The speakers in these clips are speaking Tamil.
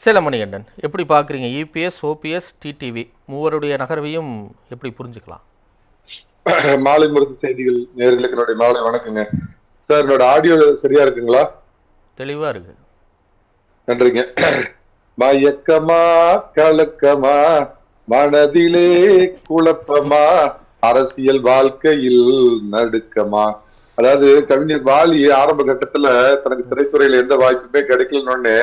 சேலமணிகண்டன், எப்படி பார்க்குறீங்க? இபிஎஸ், ஓபிஎஸ், டிடிவி மூவருடைய நகர்வையும் எப்படி புரிஞ்சுக்கலாம்? மாலை முரசு செய்திகள் நேயர்களுக்கு என்னுடைய மாலை வணக்கங்க சார். என்னோட ஆடியோ சரியா இருக்குங்களா? தெளிவா இருக்கு. நன்றிங்க. மயக்கமா கலக்கமா மனதிலே குழப்பமா அரசியல் வாழ்க்கையில் நடுக்கமா. அதாவது கவிஞர் வாலி ஆரம்ப கட்டத்துல தனக்கு திரைத்துறையில எந்த வாய்ப்புமே கிடைக்கலன்னு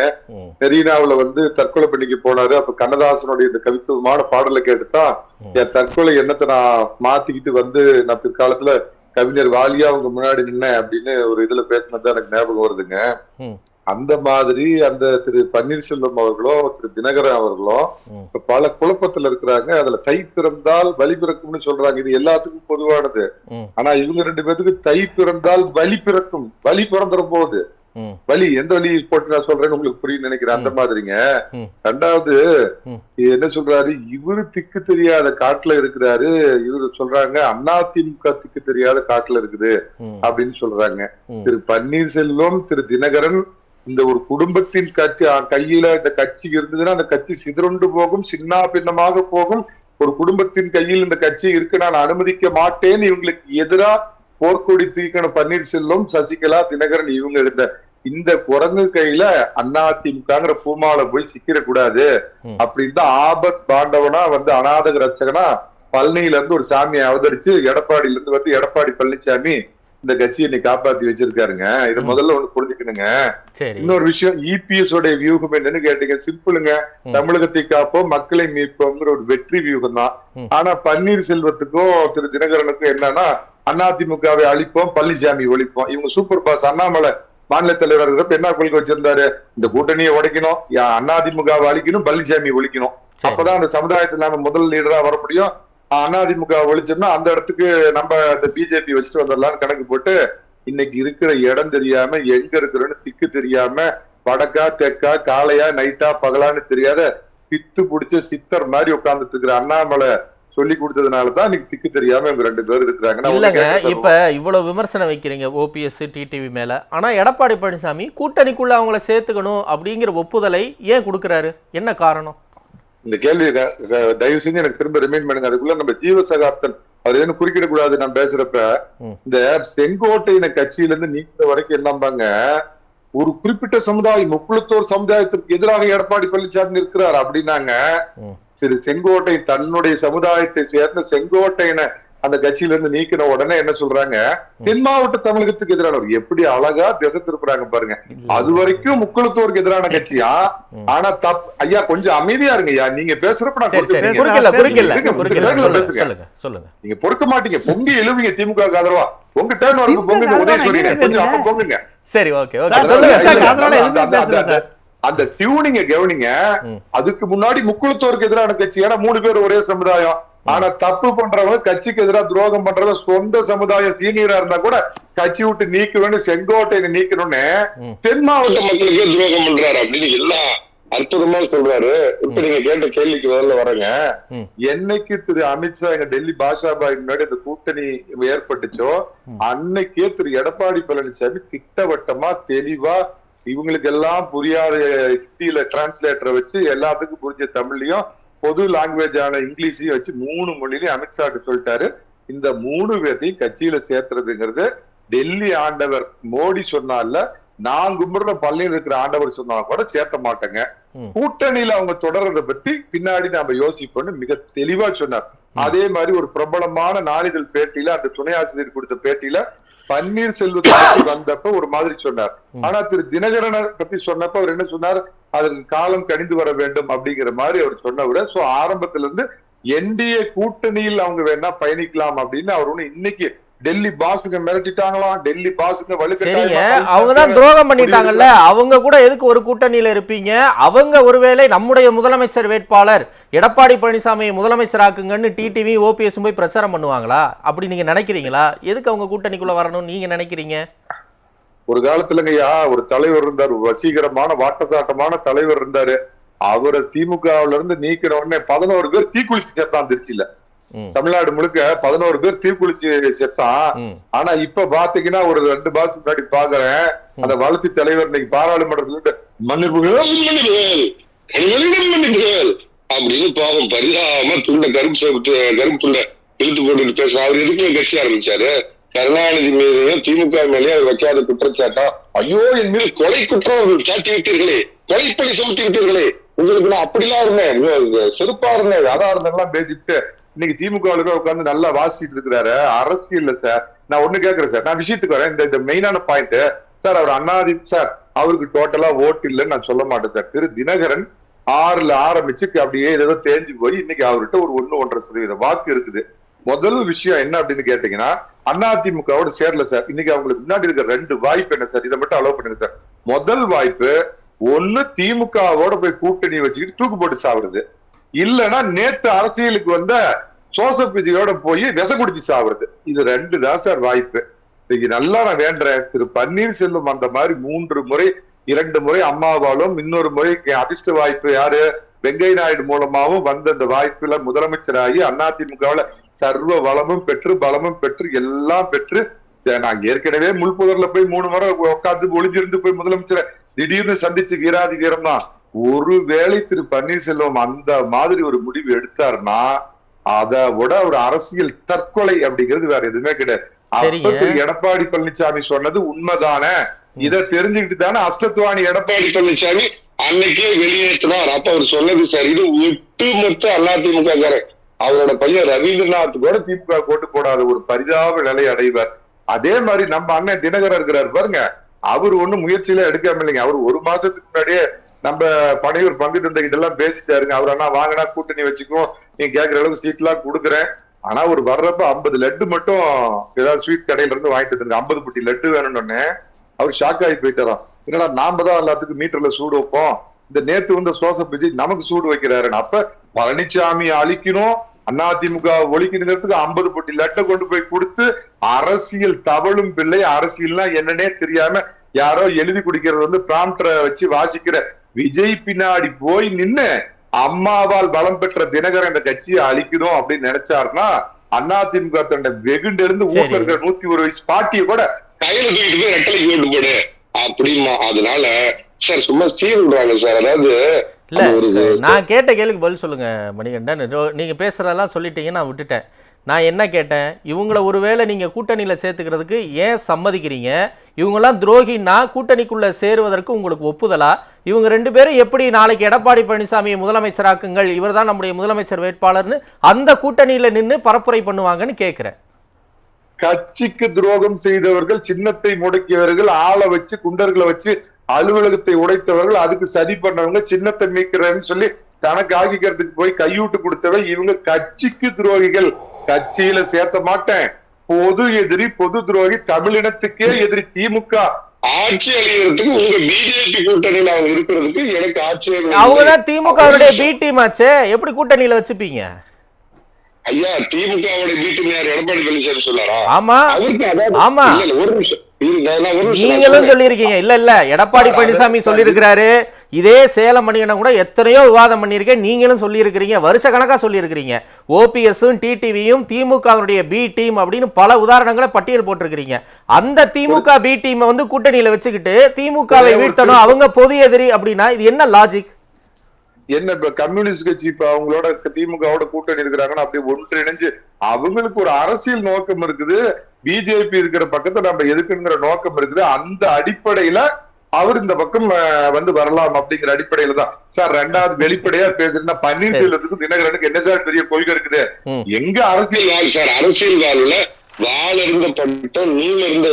மெரீனாவுல தற்கொலை பண்ணிக்கு போனாரு. அப்ப கண்ணதாசனுடைய இந்த கவித்துவமான பாடலை கேட்டுதான் என் தற்கொலை எண்ணத்தை நான் மாத்திக்கிட்டு நான் பிற்காலத்துல கவிஞர் வாலியா அவங்க முன்னாடி நின்னேன் அப்படின்னு ஒரு இதுல பேசினது எனக்கு ஞாபகம் வருதுங்க. அந்த மாதிரி அந்த திரு பன்னீர்செல்வம் அவர்களும் திரு தினகரன் அவர்களும் பல குழப்பத்துல இருக்கிறாங்க. அதுல தை பிறந்தால் வலி பிறக்கும்னு சொல்றாங்க. இது எல்லாத்துக்கும் பொதுவானது. ஆனா இவங்க ரெண்டு பேத்துக்கு தை பிறந்தால் வலி பிறக்கும். வலி பிறந்துற போது வலி எந்த வலி போட்டு நான் சொல்றேன்னு உங்களுக்கு புரியும் நினைக்கிறேன். அந்த மாதிரிங்க. ரெண்டாவது என்ன சொல்றாரு, இவரு திக்கு தெரியாத காட்டுல இருக்கிறாரு. இவரு சொல்றாங்க அதிமுக திக்கு தெரியாத காட்டுல இருக்குது அப்படின்னு சொல்றாங்க. திரு பன்னீர்செல்வம் திரு தினகரன் இந்த ஒரு குடும்பத்தின் கட்சி கையில இந்த கட்சி இருந்ததுன்னா அந்த கட்சி சிதறுண்டு போகும், சின்ன பின்னமாக போகும். ஒரு குடும்பத்தின் கையில் இந்த கட்சி இருக்கு, நான் அனுமதிக்க மாட்டேன்னு இவங்களுக்கு எதிரா போர்க்கொடி தூக்கணும் பன்னீர்செல்வம், சசிகலா, தினகரன் இவங்க எடுத்த இந்த குரங்கு கையில அதிமுகங்கிற பூமால போய் சிக்கிடக்கூடாது அப்படின்னு தான் ஆபத் பாண்டவனா அநாதக ரட்சகனா பழனியில இருந்து ஒரு சாமியை அவதரிச்சு எடப்பாடியில இருந்து எடப்பாடி பழனிசாமி இந்த கட்சியை இன்னைக்கு காப்பாத்தி வச்சிருக்காருங்க. இதை முதல்ல ஒண்ணு புரிஞ்சுக்கணுங்க. இன்னொரு விஷயம், இபிஎஸ் உடைய வியூகம் என்னன்னு கேட்டீங்க, சிம்பிளுங்க. தமிழகத்தை காப்போம், மக்களை மீட்போம்ங்கிற ஒரு வெற்றி வியூகம் தான். ஆனா பன்னீர்செல்வத்துக்கும் திரு தினகரனுக்கும் என்னன்னா அதிமுகவை அழிப்போம், பழனிசாமி ஒழிப்போம். இவங்க சூப்பர் பாஸ் அண்ணாமலை மாநில தலைவர் என்ன கொள்கை வச்சிருந்தாரு, இந்த கூட்டணியை உடைக்கணும், அதிமுகவை அழிக்கணும், பழனிசாமி ஒழிக்கணும். அப்பதான் அந்த சமுதாயத்துல நாம முதல் லீடரா வர முடியும். அதிமுக ஒழிச்சோம்னா அந்த இடத்துக்கு நம்ம இந்த பிஜேபி வச்சுட்டு வந்துடலாம்னு கணக்கு போட்டு இன்னைக்கு இருக்கிற இடம் தெரியாம எங்க இருக்கிறோன்னு திக்கு தெரியாம வடக்கா தெக்கா காலையா நைட்டா பகலான்னு தெரியாத பித்து புடிச்ச சித்தர் மாதிரி உட்கார்ந்துட்டு இருக்கிற அண்ணாமலை சொல்லி கொடுத்ததுனாலதான் இன்னைக்கு திக்கு தெரியாம இவங்க ரெண்டு பேர் இருக்கிறாங்க. இல்லங்க, இப்ப இவ்வளவு விமர்சனம் வைக்கிறீங்க ஓபிஎஸ் டிடிவி மேல. ஆனா எடப்பாடி பழனிசாமி கூட்டணிக்குள்ள அவங்கள சேர்த்துக்கணும் அப்படிங்கிற ஒப்புதலை ஏன் கொடுக்கிறாரு? என்ன காரணம்? இந்த கேள்வி தயவு செஞ்சு எனக்கு திரும்ப ரிமைண்ட் பண்ணுங்க. அதுக்குள்ள நம்ம ஜீவசகாப்தன் அவர் ஏன்னு குறுக்கிட கூடாது. நான் பேசுறப்ப இந்த செங்கோட்டையின கட்சியில இருந்து நீக்கிற வரைக்கும் என்னம்பாங்க, ஒரு குறிப்பிட்ட சமுதாயம் முக்குளத்தோர் சமுதாயத்திற்கு எதிராக எடப்பாடி பழனிசாமி இருக்கிறார் அப்படின்னாங்க. சரி, செங்கோட்டை தன்னுடைய சமுதாயத்தை சேர்ந்த செங்கோட்டையின அந்த கட்சியில இருந்து நீக்கின உடனே என்ன சொல்றாங்க, தென் மாவட்ட தமிழகத்துக்கு எதிரானவர். எப்படி அழகா திசை திருப்புறாங்க பாருங்க. அது வரைக்கும் முக்குளத்தோருக்கு எதிரான கட்சியா? ஆனா ஐயா கொஞ்சம் அமைதியா இருங்க ஐயா. நீங்க பேசுறப்ப நான் நீங்க பொறுக்க மாட்டீங்க, பொங்கி எழுவீங்க திமுக ஆதரவா. உங்க டேர்ன் வரைக்கும் பொங்குங்க உதயசூரியன், கொஞ்சம் அப்ப பொங்குங்க. சரி, ஓகே. அந்த டியூனிங்க கவனிங்க. அதுக்கு முன்னாடி முக்குளத்தோருக்கு எதிரான கட்சி, ஏன்னா 3 பேர் ஒரே சமுதாயம். ஆனா தப்பு பண்றவங்க, கட்சிக்கு எதிராக துரோகம் பண்றவங்க சொந்த சமுதாய சீனியரா இருந்தா கூட கட்சி விட்டு நீக்க வேண்டும், செங்கோட்டையை நீக்கணும்னு தென் மாவட்ட மக்களுக்கு துரோகம் பண்றாரு அப்படின்னு எல்லாம் அற்புதமா சொல்றாரு. இப்ப நீங்க கேட்ட கேள்விக்கு முதல்ல வரங்க. என்னைக்கு திரு அமித்ஷா எங்க டெல்லி பாஷாபாய் முன்னாடி இந்த கூட்டணி ஏற்பட்டுச்சோ அன்னைக்கே திரு எடப்பாடி பழனிசாமி திட்டவட்டமா தெளிவா இவங்களுக்கு எல்லாம் புரியாத ஹிந்தியில டிரான்ஸ்லேட்டரை வச்சு எல்லாத்துக்கும் புரிஞ்ச தமிழ்லயும் பொது லாங்குவேஜ் ஆன இங்கிலீஷையும் வச்சு 3 மொழியிலையும் அமித்ஷா சொல்லிட்டாரு, இந்த 3 பேர்த்தையும் கட்சியில சேர்த்துறதுங்கிறது டெல்லி ஆண்டவர் மோடி சொன்னால, நான் கும்பிடுற பள்ளியில் இருக்கிற ஆண்டவர் சொன்னாலும் கூட சேர்த்த மாட்டேங்க. கூட்டணியில அவங்க தொடர்றதை பத்தி பின்னாடி நாம யோசிப்போம்னு மிக தெளிவா சொன்னார். அதே மாதிரி ஒரு பிரபலமான நாளிதழ் பேட்டியில, அந்த துணை ஆசிரியர் கொடுத்த பேட்டியில பன்னீர்செல்வத்தை பத்தி வந்தப்ப ஒரு மாதிரி சொன்னார். ஆனா திரு தினகரனை பத்தி சொன்னப்ப அவர் என்ன சொன்னார், அதற்கு காலம் கணிந்து வர வேண்டும் அப்படிங்கிற மாதிரி அவர் சொன்ன விட ஆரம்பத்துல இருந்து என்டிஏ கூட்டணியில் அவங்க வேணா பயணிக்கலாம் அப்படின்னு அவர் ஒண்ணு இன்னைக்கு டெல்லி பாசுங்க மிரட்டிட்டாங்களாம். டெல்லி பாசுங்க வலுக்கட்டாயம் அவங்கதான் துரோகம் பண்ணிட்டாங்கல்ல, அவங்க கூட எதுக்கு ஒரு கூட்டணியில இருப்பீங்க? அவங்க ஒருவேளை நம்முடைய முதலமைச்சர் வேட்பாளர் எடப்பாடி பழனிசாமியை முதலமைச்சராக்குங்கன்னு டிடிவி ஓபிஎஸ் போய் பிரச்சாரம் பண்ணுவாங்களா? அப்படி நீங்க நினைக்கிறீங்களா? எதுக்கு அவங்க கூட்டணிக்குள்ள வரணும்னு நீங்க நினைக்கிறீங்க? ஒரு காலத்துலங்கய்யா ஒரு தலைவர் இருந்தார், வசீகரமான வாட்டசாட்டமான தலைவர் இருந்தாரு. அவரை திமுகவுல இருந்து நீக்கிற உடனே 11 பேர் தீக்குளிச்சு சேர்த்தான் திருச்சியில. தமிழ்நாடு முழுக்க 11 பேர் தீக்குளிச்சு செத்தான். ஆனா இப்ப பாத்தீங்கன்னா ஒரு 2 மாசம் முன்னாடி பாக்குறேன், அந்த வளர்ச்சி தலைவர் இன்னைக்கு பாராளுமன்றத்துல மன்னிப்பு வெளியிடம் பண்ணிக்கிறார் அப்படின்னு பாவம் பரிதாபமா துண்ட கருப்பு துண்ட இழுத்து போட்டுட்டு பேச அவர் எதுக்கு கட்சி ஆரம்பிச்சாரு? கருணாநிதி மீதையும் திமுக மேலேயும் அவர் வைக்காத குற்றச்சாட்டா, ஐயோ என் மீது கொலை குற்றம் சாட்டி விட்டீர்களே, கொலைப்பழி சுமத்தி விட்டீர்களே, உங்களுக்கு நான் அப்படிலாம் இருந்தேன், செருப்பா இருந்தேன், அதா இருந்தெல்லாம் பேசிட்டு இன்னைக்கு திமுக உட்கார்ந்து நல்லா வாசிட்டு இருக்கிறாரு. அரசியல் சார், நான் ஒண்ணு கேட்கிறேன் சார், நான் விஷயத்துக்கு வரேன். இந்த மெயினான பாயிண்ட் சார், அவர் அண்ணாதி சார், அவருக்கு டோட்டலா ஓட்டு இல்லைன்னு நான் சொல்ல மாட்டேன் சார். திரு தினகரன் 6ல ஆரம்பிச்சு அப்படியே ஏதோ தேஞ்சு போய் இன்னைக்கு அவர்கிட்ட ஒரு 1-1.5% வாக்கு இருக்குது. முதல் விஷயம் என்ன அப்படின்னு கேட்டீங்கன்னா, அதிமுகவோட சேரல சார். இன்னைக்கு அவங்களுக்கு முன்னாடி இருக்கிற 2 வாய்ப்பு என்ன சார், இதை மட்டும் அலோவ் பண்ணுங்க சார். முதல் வாய்ப்பு, ஒண்ணு திமுகவோட போய் கூட்டணி வச்சுக்கிட்டு தூக்கு போட்டு சாவுறது, இல்லைன்னா நேத்து அரசியலுக்கு வந்த ஜோசப் விஜயோட போய் விச குடிச்சு சாவுறது. இது 2 தான் சார் வாய்ப்பு. இன்னைக்கு நல்லா நான் வேண்டேன், திரு பன்னீர்செல்வம் அந்த மாதிரி 3 முறை 2 முறை அம்மாவாலும் இன்னொரு முறை அதிர்ஷ்ட வாய்ப்பு யாரு வெங்கை நாயுடு மூலமாவும் வந்த அந்த வாய்ப்புல முதலமைச்சராகி அதிமுகவுல சர்வ வளமும் பெற்று பலமும் பெற்று எல்லாம் பெற்று, நாங்க ஏற்கனவே முள்புதர்ல போய் 3 முறை உட்காந்து ஒளிஞ்சிருந்து போய் முதலமைச்சரை திடீர்னு சந்திச்சு வீராதி வீரம் தான். ஒருவேளை திரு பன்னீர்செல்வம் அந்த மாதிரி ஒரு முடிவு எடுத்தாருன்னா அதை விட ஒரு அரசியல் தற்கொலை அப்படிங்கிறது வேற எதுவுமே கிடையாது. அப்ப திரு எடப்பாடி பழனிசாமி சொன்னது உண்மைதானே, இதை தெரிஞ்சுக்கிட்டு தானே அஷ்டத்வானி எடப்பாடி பழனிசாமி அன்னைக்கே வெளியேற்றினார். அப்ப அவர் சொன்னது சரி. இது ஒட்டுமொத்த அதிமுக காரன், அவரோட பையன் ரவீந்திரநாத் கூட திமுக போட்டு போடாத ஒரு பரிதாப நிலை அடைவார். அதே மாதிரி நம்ம அண்ணன் தினகரன் இருக்கிறார் பாருங்க, அவர் ஒண்ணும் முயற்சியில எடுக்காம இல்லைங்க. அவர் 1 மாசத்துக்கு முன்னாடியே நம்ம பணியூர் பங்கு தந்தைகிட்ட எல்லாம் பேசிட்டாருங்க. அவர் அண்ணா வாங்கினா கூட்டணி வச்சுக்குவோம், நீங்க கேட்கிற அளவுக்கு சீட் எல்லாம் கொடுக்குறேன், ஆனா ஒரு வர்றப்ப 50 லட்டு மட்டும் ஏதாவது ஸ்வீட் கடையில இருந்து வாங்கிட்டு வந்துருங்க, 50 புட்டி லட்டு வேணும்னு. அவர் ஷாக் ஆகி போயிட்டாராம். என்னடா நாம தான் எல்லாத்துக்கும் மீட்டர்ல சூடு வைப்போம், இந்த நேத்து வந்து ஜோசப் விஜய் நமக்கு சூடு வைக்கிறாருன்னு. அப்ப பழனிசாமி அழிக்கணும், அதிமுக ஒழிக்கணுங்கிறதுக்கு 50 புட்டி லட்டை கொண்டு போய் கொடுத்து அரசியல் தவழும் பிள்ளை. அரசியல்னா என்னன்னே தெரியாம யாரோ எழுதி குடிக்கிறது வந்து பிராம்டரை வச்சு வாசிக்கிற விஜய் பின்னாடி போய் நின்னு அம்மாவால் பலம் பெற்ற தினகரன் இந்த கட்சியை அழிக்கணும் அப்படின்னு நினைச்சாருன்னா அதிமுக தன்னை வெகுண்டு இருந்து ஊர்ல இருக்கிற 101 வயசு பாட்டிய கூட கையில தூக்கிட்டு போய் ரெட்டலைக்கு ஓட்டு போடு அப்படிமா. அதனால சார் சும்மா சீர் விடுறாங்க சார். அதாவது இல்ல, நான் கேட்ட கேள்விக்கு பதில் சொல்லுங்க மணிகண்டன். நீங்க பேசுறதெல்லாம் சொல்லிட்டீங்க, நான் விட்டுட்டேன். நான் என்ன கேட்டேன், இவங்கள ஒருவேளை நீங்க கூட்டணியில சேர்த்துக்கிறதுக்கு ஏன் சம்மதிக்கிறீங்க? இவங்கெல்லாம் துரோகின்னா கூட்டணிக்குள்ள சேருவதற்கு உங்களுக்கு ஒப்புதலா? இவங்க 2 பேரும் எப்படி நாளைக்கு எடப்பாடி பழனிசாமியை முதலமைச்சராக்குங்கள், இவர் தான் நம்முடைய முதலமைச்சர் வேட்பாளர்னு அந்த கூட்டணியில நின்று பரப்புரை பண்ணுவாங்கன்னு கேட்கிறேன். கட்சிக்கு துரோகம் செய்தவர்கள், சின்னத்தை முடக்கியவர்கள், ஆளை வச்சு குண்டர்களை வச்சு அலுவலகத்தை உடைத்தவர்கள், அதுக்கு சரி பண்ணவங்க, சின்னத்தை மீட்கிறேன்னு சொல்லி தனக்கு ஆகிக்கிறதுக்கு போய் கையூட்டு கொடுத்தவங்க, இவங்க கட்சிக்கு துரோகிகள். கட்சியில சேர்த்த மாட்டேன், பொது எதிரி, பொது துரோகி, தமிழினத்துக்கே எதிரி. திமுக ஆட்சி அழியறதுக்கு உங்க பிஜேபி கூட்டணியில அவங்க இருக்கிறதுக்கு எனக்கு ஆட்சியர். அவங்கதான் திமுகவுடைய பி டீம் ஆச்சே, எப்படி கூட்டணியில வச்சுப்பீங்க? ஐயா, திமுகவோட பி டீம் யார்? எடப்பாடி பழனிசாமி சொல்லாரா? ஆமா ஆமா, ஒரு நிமிஷம் நீங்களும் சொல்லியிருக்கீங்க. இல்ல இல்ல, எடப்பாடி பழனிசாமி சொல்லியிருக்கிறாரு. இதே சேலம் மணிகண்டன் கூட எத்தனையோ விவாதம் பண்ணியிருக்கேன், நீங்களும் சொல்லியிருக்கிறீங்க, வருஷ கணக்கா சொல்லியிருக்கிறீங்க. ஓபிஎஸும் டிடிவியும் திமுகவுடைய பி டீம் அப்படின்னு பல உதாரணங்களை பட்டியல் போட்டிருக்கிறீங்க. அந்த திமுக பி டீம் வந்து கூட்டணியில வச்சுக்கிட்டு திமுகவை வீழ்த்தணும், அவங்க பொது எதிரி அப்படின்னா இது என்ன லாஜிக்? என்ன இப்ப கம்யூனிஸ்ட் கட்சி இப்ப அவங்களோட திமுகவோட கூட்டணி இருக்கிறாங்கன்னா அப்படி ஒன்றிணைஞ்சு அவங்களுக்கு ஒரு அரசியல் நோக்கம் இருக்குது, பிஜேபி இருக்கிற பக்கத்தை நம்ம எதுக்குங்கிற நோக்கம் இருக்குது. அந்த அடிப்படையில அவர் இந்த பக்கம் வந்து வரலாம் அப்படிங்கிற அடிப்படையில தான் சார். 2வது வெளிப்படையா பேசுறேன்னா பன்னீர்செல்வத்துக்கு தினகரனுக்கு என்ன சார் பெரிய கொள்கை இருக்குது? எங்க அரசியல் வாழ் சார், அரசியல் வாழ்வுல வாழ இருந்த பட்டம் நீல இருந்த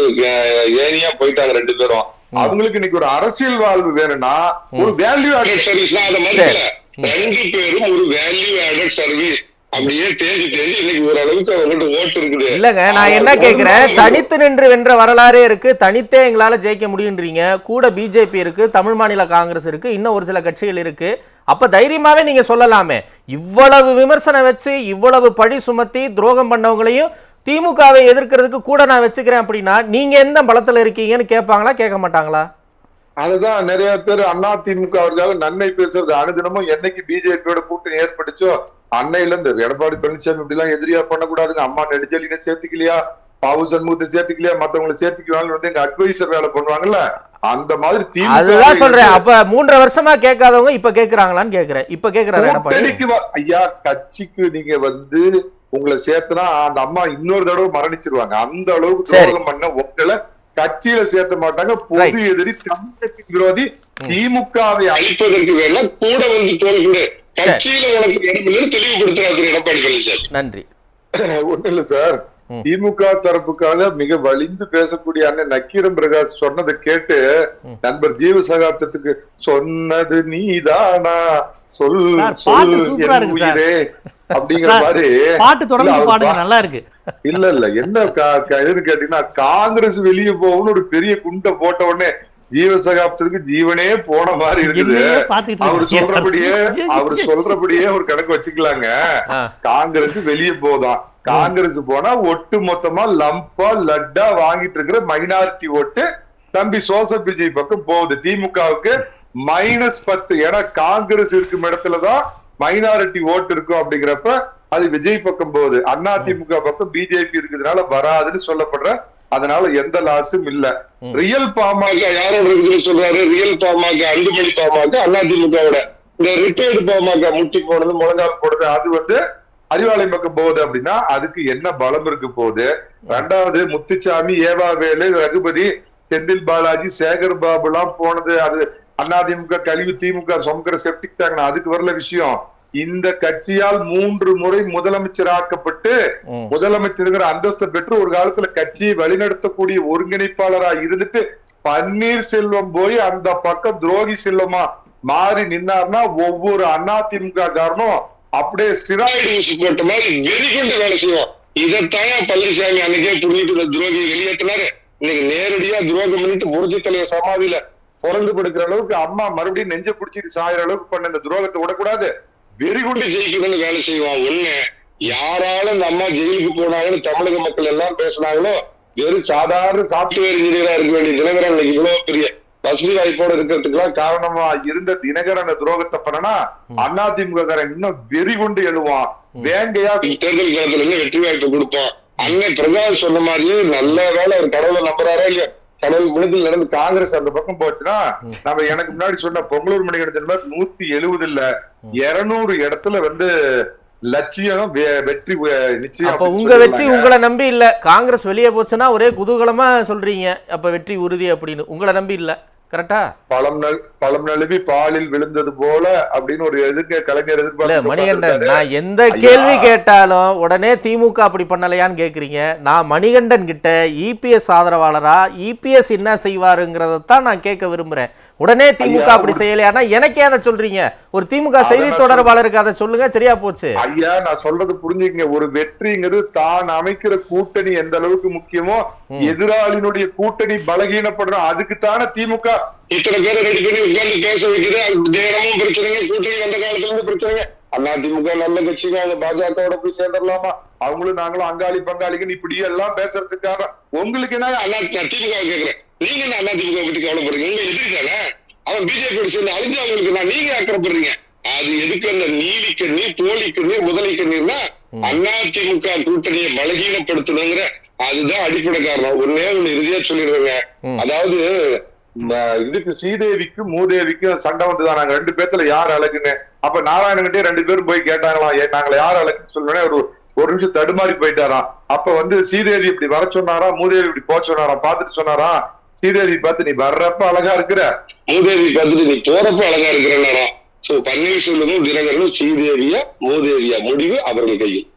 ஏனியா போயிட்டாங்க 2 பேரும். அவங்களுக்கு இன்னைக்கு ஒரு அரசியல் வாழ்வு வேணும்னா ஒரு வேல்யூ ஆடட் சர்வீஸ் தான். அதை மாதிரி 2 பேரும் ஒரு வேல்யூ ஆடட் சர்வீஸ் அப்படியே தேஞ்சு இன்னைக்கு ஓரளவுக்கு அவங்கள்ட்ட ஓட்டு இருக்குது. இல்லங்க, நான் என்ன கேட்கிறேன், தனித்து நின்று வென்ற வரலாறே இருக்கு, தனித்தே எங்களால ஜெயிக்க முடியுன்றீங்க. கூட பிஜேபி இருக்கு, தமிழ் மாநில காங்கிரஸ் இருக்கு, இன்னும் ஒரு சில கட்சிகள் இருக்கு. அப்ப தைரியமாவே நீங்க சொல்லலாமே, இவ்வளவு விமர்சனம் வச்சு இவ்வளவு பழி சுமத்தி துரோகம் பண்ணவங்களையும் திமுகவை எதிர்க்கிறதுக்கு கூட நான் வச்சுக்கிறேன் அப்படின்னா நீங்க எந்த பலத்துல இருக்கீங்கன்னு கேட்பாங்களா, கேட்க மாட்டாங்களா? அதுதான் நிறைய பேர் அதிமுக அவர்களுக்காக நன்மை பேசுறது. அனுதினமும் என்னைக்கு பிஜேபியோட கூட்டணி ஏற்பட்டுச்சோ அன்னையில இருந்து எடப்பாடி பழனிசாமி இப்படி எல்லாம் எதிரியா பண்ணக்கூடாதுங்க, அம்மா நெடுஞ்செலினை சேர்த்துக்கலையா, பாவு சண்முகத்தை சேர்த்துக்கலையா மத்தவங்களை சேர்த்துக்குவாங்க வந்து எங்க அட்வைசர் வேலை பண்ணுவாங்கல்ல அந்த மாதிரி அதுதான் சொல்றேன். அப்ப 3.5 வருஷமா கேட்காதவங்க இப்ப கேக்குறாங்களான்னு கேக்குறேன். இப்ப கேக்குறாரு எடப்பாடி. ஐயா கட்சிக்கு நீங்க வந்து உங்களை சேர்த்துனா அந்த அம்மா இன்னொரு தடவை மரணிச்சிருவாங்க. அந்த அளவுக்கு துரோகம் பண்ண உங்களை கட்சியில சேர்த்த மாட்டாங்க. பொது எதிரி, தமிழகத்தின் விரோதி, திமுகவை அழிப்பதற்கு வேலை கூட வந்து தோல்விடு கட்சியில உனக்கு இடமில்லை தெளிவுபடுத்துறாரு எடப்பாடி பழனிசாமி. நன்றி. ஒண்ணு இல்ல சார், திமுக தரப்புக்காக மிக வலிந்து பேசக்கூடிய அண்ணன் நக்கீரன் பிரகாஷ் சொன்னதை கேட்டு நண்பர் ஜீவ சகாப்தத்துக்கு சொன்னது நீதானா சொல் சொல் உயிரே அப்படிங்கிற மாதிரி பாட்டு தொடர்ந்து பாடுங்க, நல்லா இருக்கு. இல்ல இல்ல என்ன எதுன்னு கேட்டீங்கன்னா, காங்கிரஸ் வெளியே போகணும்னு ஒரு பெரிய குண்டை போட்ட உடனே ஜீவ சகாப்தத்துக்கு ஜீவனே போன மாதிரி இருக்குது. அவரு சொல்றபடியே ஒரு கணக்கு வச்சுக்கலாங்க. காங்கிரஸ் வெளியே போதான், காங்கிரஸ் போனா ஒட்டு மொத்தமா லம்பா லட்டா வாங்கிட்டு இருக்கிற மைனாரிட்டி ஓட்டு தம்பி சோசப் விஜய் பக்கம் போகுது. திமுகவுக்கு -10. ஏன்னா காங்கிரஸ் இருக்கும் இடத்துலதான் மைனாரிட்டி ஓட்டு இருக்கும். அப்படிங்கிறப்ப அது விஜய் பக்கம் போகுது. அதிமுக பக்கம் பிஜேபி இருக்கிறதுனால வராதுன்னு சொல்லப்படுற, அதனால எந்த லாஸும் இல்ல. ரியல் பாமக யாரோட இருக்குன்னு சொல்றாரு. ரியல் பாமக அன்புமணி பாமக அதிமுகவோட இந்த ரிட்டையர்டு பாமக முட்டி போனது முழங்கால் போடுறது அது வந்து அறிவாலயம் பக்கம் போகுது. அப்படின்னா அதுக்கு என்ன பலம் இருக்கு போகுது. ரெண்டாவது முத்துச்சாமி, ஏவாவேலு, ரகுபதி, செந்தில் பாலாஜி, சேகர் பாபு எல்லாம் போனது அது அதிமுக கழிவு திமுக சொமக்கிற செப்டிக் டேங்க். அதுக்கு வரல விஷயம். இந்த கட்சியால் 3 முறை முதலமைச்சராக்கப்பட்டு முதலமைச்சருங்கிற அந்தஸ்து பெற்று ஒரு காலத்துல கட்சியை வழிநடத்தக்கூடிய ஒருங்கிணைப்பாளராக இருந்துட்டு பன்னீர்செல்வம் போய் அந்த பக்கம் துரோகி செல்வமா மாறி நின்னார்னா ஒவ்வொரு அதிமுக காரனும் அப்படியே ஸ்டிராய்டு ஊசி போட்ட மாதிரி வெறிகொண்டு வேலை செய்வோம். இதைத்தான் பழனிசாமி அன்னைக்கே புரிஞ்சுட்டு துரோகி வெளியேற்றினாரு. இன்னைக்கு நேரடியா துரோகம் பண்ணிட்டு புரட்சி தலைவர் சமாதியில பிறந்து படுக்கிற அளவுக்கு அம்மா மறுபடியும் நெஞ்ச பிடிச்சிட்டு சாயிற அளவுக்கு பண்ண இந்த துரோகத்தை விடக்கூடாது. வெறிகுண்டு ஜெயிக்கணும்னு வேலை செய்வான். ஒண்ணு யாராலும் இந்த அம்மா ஜெயிலுக்கு போனாங்கன்னு தமிழக மக்கள் எல்லாம் பேசினாங்களோ, வெறும் சாதாரண சாப்ட்வேர் இன்ஜினியரா இருக்க வேண்டிய தினகரன் இன்னைக்கு இவ்வளவு பெரிய வசதி வாய்ப்போட இருக்கிறதுக்கு எல்லாம் காரணமா இருந்த தினகரன் துரோகத்தை பண்ணனா அதிமுக காரன் இன்னும் வெறிகுண்டு எழுவான். வேங்கையா தேர்தல் காலத்துல இருந்து வெற்றி வாய்ப்பு கொடுப்போம். அன்னை பிரகாஷ் சொன்ன மாதிரியே நல்ல வேலை ஒரு கடவுளை நம்புறாரா இல்லையா, கடவுள் முழுதில் நடந்து காங்கிரஸ் அந்த பக்கம் போச்சுன்னா நம்ம எனக்கு முன்னாடி சொன்ன பொங்கலூர் மணிகண்டன் 170 இல்ல 200 இடத்துல வந்து லட்சியம் வெற்றி நிச்சயம். அப்ப உங்க வெற்றி உங்களை நம்பி இல்ல, காங்கிரஸ் வெளியே போச்சுன்னா ஒரே குதூகலமா சொல்றீங்க அப்ப வெற்றி உறுதி அப்படின்னு. உங்களை நம்பி இல்ல, கரெக்டா? பழம் நழுவி பாலில் விழுந்தது போல அப்படின்னு ஒரு கலைஞர் எதிர்பார்க்க. மணிகண்டன், நான் எந்த கேள்வி கேட்டாலும் உடனே திமுக அப்படி பண்ணலையான்னு கேக்குறீங்க. நான் மணிகண்டன் கிட்ட இபிஎஸ் ஆதரவாளரா, இபிஎஸ் என்ன செய்வாருங்கிறதான் நான் கேட்க விரும்புறேன். உடனே திமுக அப்படி செய்யலையானா எனக்கே அதை சொல்றீங்க. ஒரு திமுக செய்தி தொடர்பாளருக்கு அதை சொல்லுங்க, சரியா போச்சு. ஐயா நான் சொல்றது புரிஞ்சுக்கங்க. ஒரு வெற்றிங்கிறது தான் அமைக்கிற கூட்டணி எந்த அளவுக்கு முக்கியமோ, எதிராளியினுடைய கூட்டணி பலகீனப்படுறோம் அதுக்குத்தான திமுக இத்தனை பேரை ரெடி பண்ணி உட்கார்ந்து பேச வைக்குது. நேரமும் பிரச்சனைங்க, கூட்டணி வந்த காலத்துல இருந்து பிரச்சனைங்க. அதிமுக நல்ல கட்சிங்க, அந்த பாஜகவோட போய் சேர்ந்துடலாமா, அவங்களும் நாங்களும் அங்காளி பங்காளிக்குன்னு இப்படி எல்லாம் பேசுறதுக்காக உங்களுக்கு என்ன திமுக கேட்கிறேன். நீங்க என்ன அதிமுக பத்தி கவலைப்படுறீங்க? உங்க எதிர்த்தானே அவன் பிஜேபி சேர்ந்து அழிஞ்சு அவங்களுக்கு நான் நீங்க அக்கறைப்படுறீங்க. அது எதுக்கு அந்த நீலி கண்ணீர், போலி கண்ணீர், முதலை கண்ணீர்னா அதிமுக கூட்டணியை பலகீனப்படுத்தணுங்கிற அதுதான் அடிப்படை காரணம். ஒன்னே ஒண்ணு இறுதியா சொல்லிடுறேங்க. அதாவது இதுக்கு ஸ்ரீதேவிக்கும் மூதேவிக்கும் சண்டை வந்துதான். நாங்க 2 பேர்த்துல யார் அழகுன்னு. அப்ப நாராயணகிட்டே 2 பேரும் போய் கேட்டாங்களாம், நாங்களை யார் அழகுன்னு சொல்லுவேன். ஒரு நிமிஷம் தடுமாறி போயிட்டாராம். அப்ப வந்து ஸ்ரீதேவி இப்படி வர சொன்னாரா, மூதேவி இப்படி போக சொன்னாராம். பார்த்துட்டு சொன்னாரா, ஸ்ரீதேவி பார்த்து நீ வர்றப்ப அழகா இருக்கிற, மூதேவி பார்த்துட்டு நீ போறப்ப அழகா இருக்கிறாராம். சோ பன்னீர்செல்வமும் தினகரனும் ஸ்ரீதேவியா மூதேவியா முடிவு அவர்கள் கையில்.